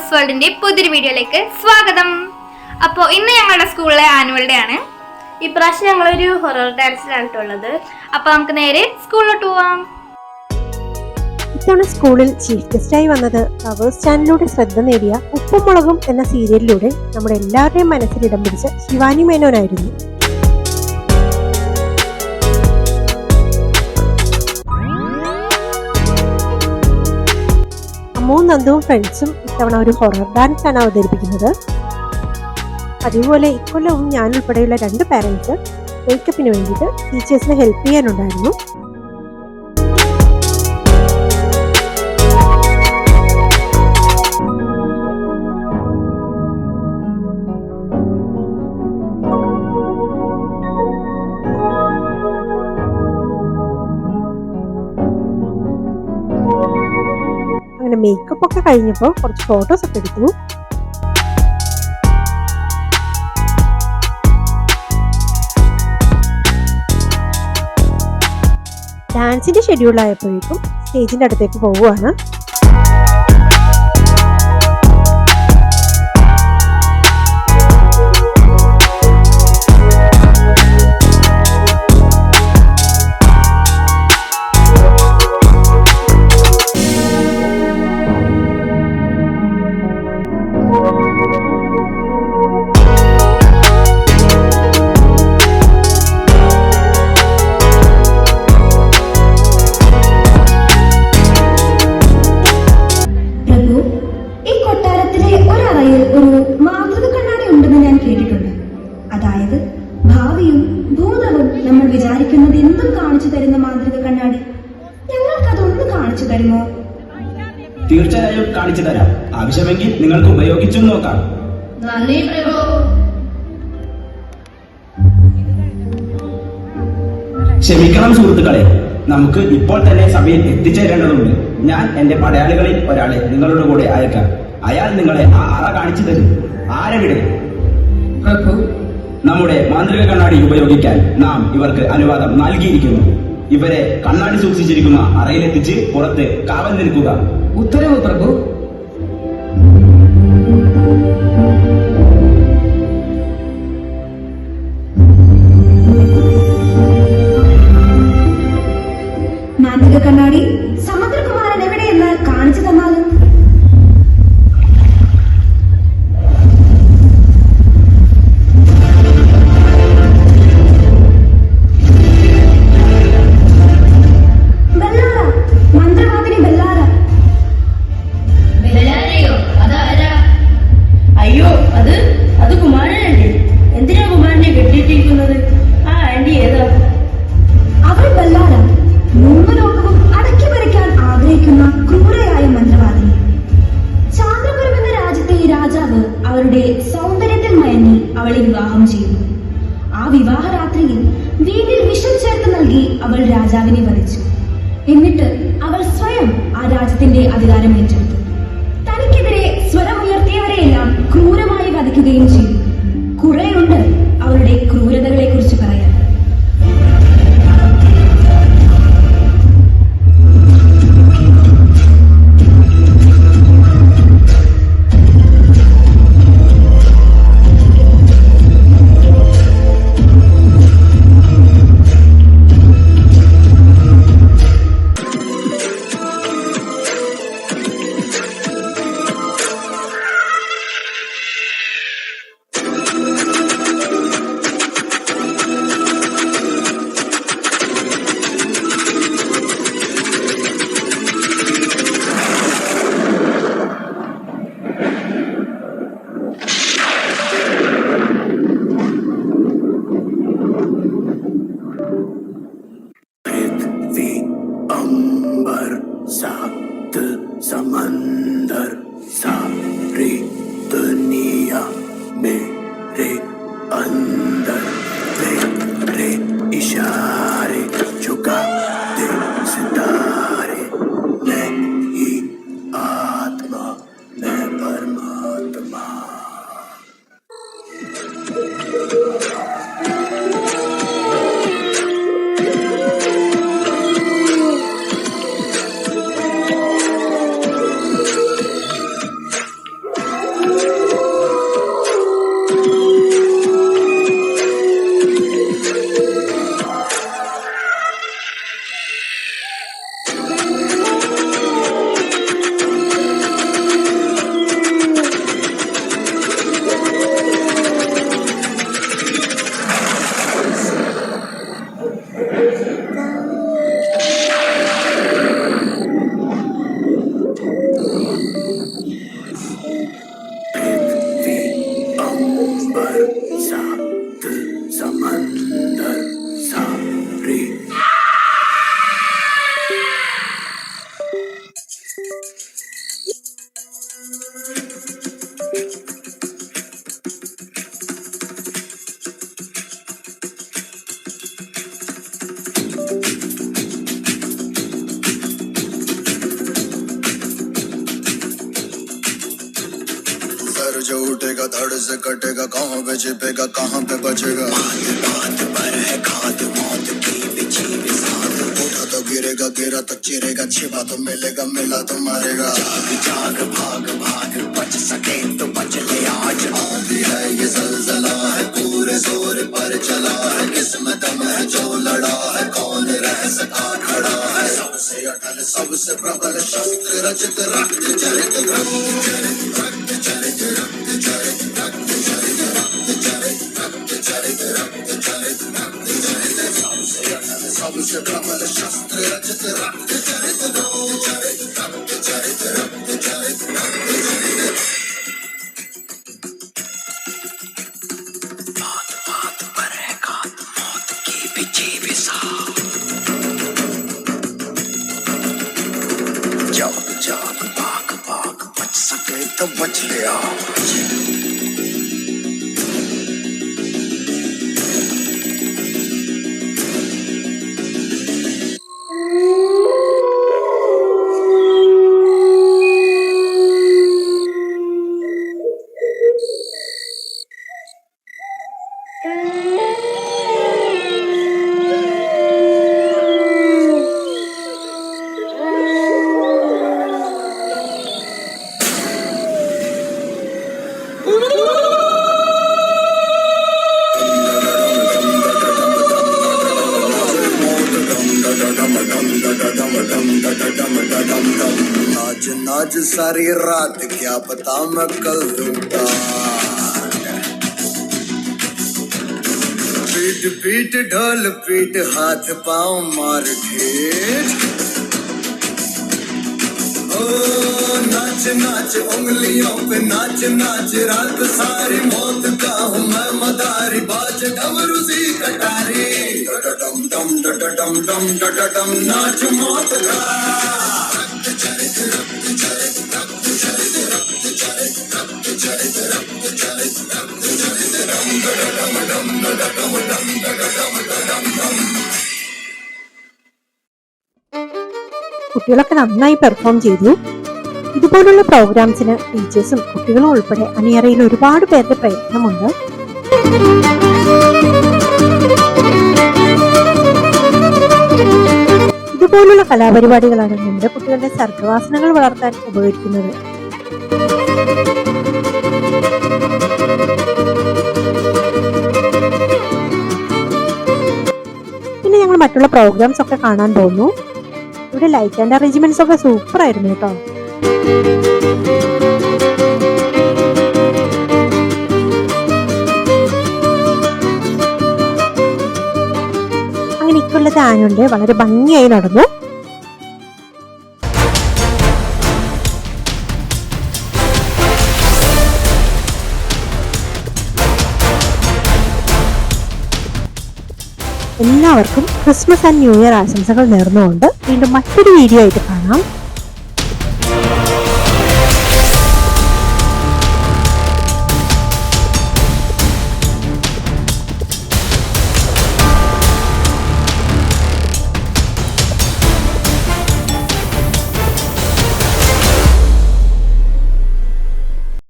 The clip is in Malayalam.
ബ്ലോഗ്സ് വേൾഡിന്റെ പുതിയൊരു വീഡിയോയിലേക്ക് സ്വാഗതം. അപ്പോൾ ഇന്ന് ഞങ്ങളുടെ സ്കൂളിലെ ആനുവൽ ഡേ ആണ്. ഇപ്രാവശ്യം ഞങ്ങളൊരു ഹൊറർ ഡാൻസിലാണ് ഉള്ളത്. അപ്പോൾ നമുക്ക് നേരെ സ്കൂളിലോട്ട് പോവാം. ഇത്തവണ സ്കൂളിൽ ചീഫ് ഗസ്റ്റായി വന്നത് ഫ്ലവേഴ്സ് ചാനലിലൂടെ ശ്രദ്ധ നേടിയ ഉപ്പും മുളകും എന്ന സീരിയലിലൂടെ നമ്മുടെ എല്ലാവരുടെയും മനസ്സിൽ ഇടം പിടിച്ച ശിവാനി മേനോനായിരുന്നു. അമ്മുവും നന്ദുവും ഫ്രണ്ട്സും ഇത്തവണ ഒരു ഹൊറർ ഡാൻസ് ആണ് അവതരിപ്പിക്കുന്നത്. അതുപോലെ ഇക്കൊല്ലവും ഞാൻ ഉൾപ്പെടെയുള്ള 2 പാരന്റ്സ് മേക്കപ്പിന് വേണ്ടിയിട്ട് ടീച്ചേഴ്സിനെ ഹെൽപ്പ് ചെയ്യാനുണ്ടായിരുന്നു. അങ്ങനെ മേക്കപ്പ് ഒക്കെ കഴിഞ്ഞപ്പോൾ കുറച്ച് ഫോട്ടോസ് ഒക്കെ എടുത്തു. ഡാൻസിന്റെ ഷെഡ്യൂൾ ആയപ്പോഴേക്കും സ്റ്റേജിന്റെ അടുത്തേക്ക് പോവുകയാണ്. അതായത് ഭാവിയും ഭൂതവും നമ്മൾ വിചാരിക്കുന്നത് എന്തും കാണിച്ചു തരുന്ന മാന്ത്രിക കണ്ണാടി. ഞങ്ങൾക്കതൊന്ന് കാണിച്ചു തരുമോ? തീർച്ചയായും കാണിച്ചു തരാം. ആവശ്യമെങ്കിൽ നിങ്ങൾക്ക് ഉപയോഗിച്ചും നോക്കാം. നന്ദി പ്രഭു. ക്ഷമിക്കണം സുഹൃത്തുക്കളെ, നമുക്ക് ഇപ്പോൾ തന്നെ സഭയിൽ എത്തിച്ചേരേണ്ടതുണ്ട്. ഞാൻ എന്റെ പടയാളികളിൽ ഒരാളെ നിങ്ങളുടെ കൂടെ അയക്കാം. അയാൾ നിങ്ങളെ ആ അറ കാണിച്ചു തരും. ആരെവിടെ? പ്രഭു, നമ്മുടെ മാന്ത്രിക കണ്ണാടി ഉപയോഗിക്കാൻ നാം ഇവർക്ക് അനുവാദം നൽകിയിരിക്കുന്നു. ഇവരെ കണ്ണാടി സൂക്ഷിച്ചിരിക്കുന്ന അറയിലെത്തിച്ച് പുറത്ത് കാവൽ നിൽക്കുക. ഉത്തരവ് പ്രഭു. മാന്ത്രിക കണ്ണാടി സമുദ്രകുമാരൻ എവിടെയെന്ന് കാണിച്ചു തന്നാലും. അയ്യോ, അത് കുമാരനല്ലേ? എന്തിനാ കുമാരനെ കെട്ടിയിട്ടിരിക്കുന്നത്? ആ ആന്റി ഏതാ? അവൾ ബല്ലാര, 3 ലോകവും അടക്കി ഭരിക്കാൻ ആഗ്രഹിക്കുന്ന ക്രൂരയായ മന്ത്രവാദിനി. ചാന്ദ്രപുരം എന്ന രാജ്യത്തെ ഈ രാജാവ് അവരുടെ സൗന്ദര്യത്തിൽ മയങ്ങി അവളെ വിവാഹം ചെയ്യുന്നു. ആ വിവാഹ രാത്രിയിൽ വീട്ടിൽ വിഷം ചേർത്ത് നൽകി അവൾ രാജാവിനെ വധിച്ചു. എന്നിട്ട് അവൾ സ്വയം ആ രാജ്യത്തിന്റെ അധികാരം ഏറ്റെടുത്തു. തനിക്കെതിരെ സ്വരമുയർത്തിയവരെയെല്ലാം ക്രൂരമായി വധിക്കുകയും ചെയ്തു. കുറെയുണ്ട് അവരുടെ ക്രൂരതകളെ കുറിച്ച് പറയാൻ. बरसात समंदर सारी जो उठेगा धड़ से कटेगा, कहाँ पे छिपेगा कहाँ पे बचेगा। बात पर है खाद मौत की बिछी बिसात, उठा तो गिरेगा गिरा तो चिरेगा, छिपा तो मिलेगा मिला तो मारेगा। जाग जाग भाग भाग बच सके तो बच ले आज, आंधी है ये ज़लज़ला है पूरे जोर पर चला है, किस्म दम है जो लड़ा है कौन रह सका खड़ा है। सबसे अटल सबसे प्रबल शस्त्र रचित रक्त चरित रक्त चरित रक्त चरित रक्त चरित रक्त चरित रक्त चरित रक्त चरित रक्त चरित रक्त चरित सबसे अटल सबसे प्रबल शस्त्र रचित रक्त चरित रक्त चरित रक्त चरित रक्त चरित रक्त चरित। बात बात पर है घात मौत की बिछी बिसात, जाग जाग भाग भाग बच सके तो बच ले आज। नाच नाच सारी रात क्या पता मैं कल लूटा, पीट पीट ढोल पीट हाथ पाँव मार ठेठ, ओ नाच नाच उंगलियों पे नाच नाच रात सारी मौत का हूँ मैं मदारी, बाज डमरू सी कटारी, डम डम डम डम डम डम नाच मौत का। रक्त चरित रक्त चरित रक्त चरित रक्त चरित रक्त चरित रक्त चरित रक्त चरित डम डम डम डम डम डम डम। കുട്ടികളൊക്കെ നന്നായി പെർഫോം ചെയ്തു. ഇതുപോലുള്ള പ്രോഗ്രാംസിന് ടീച്ചേഴ്സും കുട്ടികളും ഉൾപ്പെടെ അണിയറയിൽ ഒരുപാട് പേരുടെ പ്രയത്നമുണ്ട്. ഇതുപോലുള്ള കലാപരിപാടികളാണ് നമ്മുടെ കുട്ടികളുടെ സർഗ്ഗവാസനകൾ വളർത്താൻ ഉപകരിക്കുന്നത്. പിന്നെ ഞങ്ങൾ മറ്റുള്ള പ്രോഗ്രാംസ് ഒക്കെ കാണാൻ പോകുന്നു. ഇവിടെ ലൈറ്റ് ആൻഡ് അറേഞ്ച്മെന്റ്സ് ഒക്കെ സൂപ്പർ ആയിരുന്നു കേട്ടോ. അങ്ങനെ ഇക്കൊല്ലത്തെ ആനുവൽ ഡേ വളരെ ഭംഗിയായി നടന്നു. എല്ലാവർക്കും ക്രിസ്മസ് ആൻഡ് ന്യൂ ഇയർ ആശംസകൾ നേർന്നുകൊണ്ട് വീണ്ടും മറ്റൊരു വീഡിയോ ആയിട്ട് കാണാം.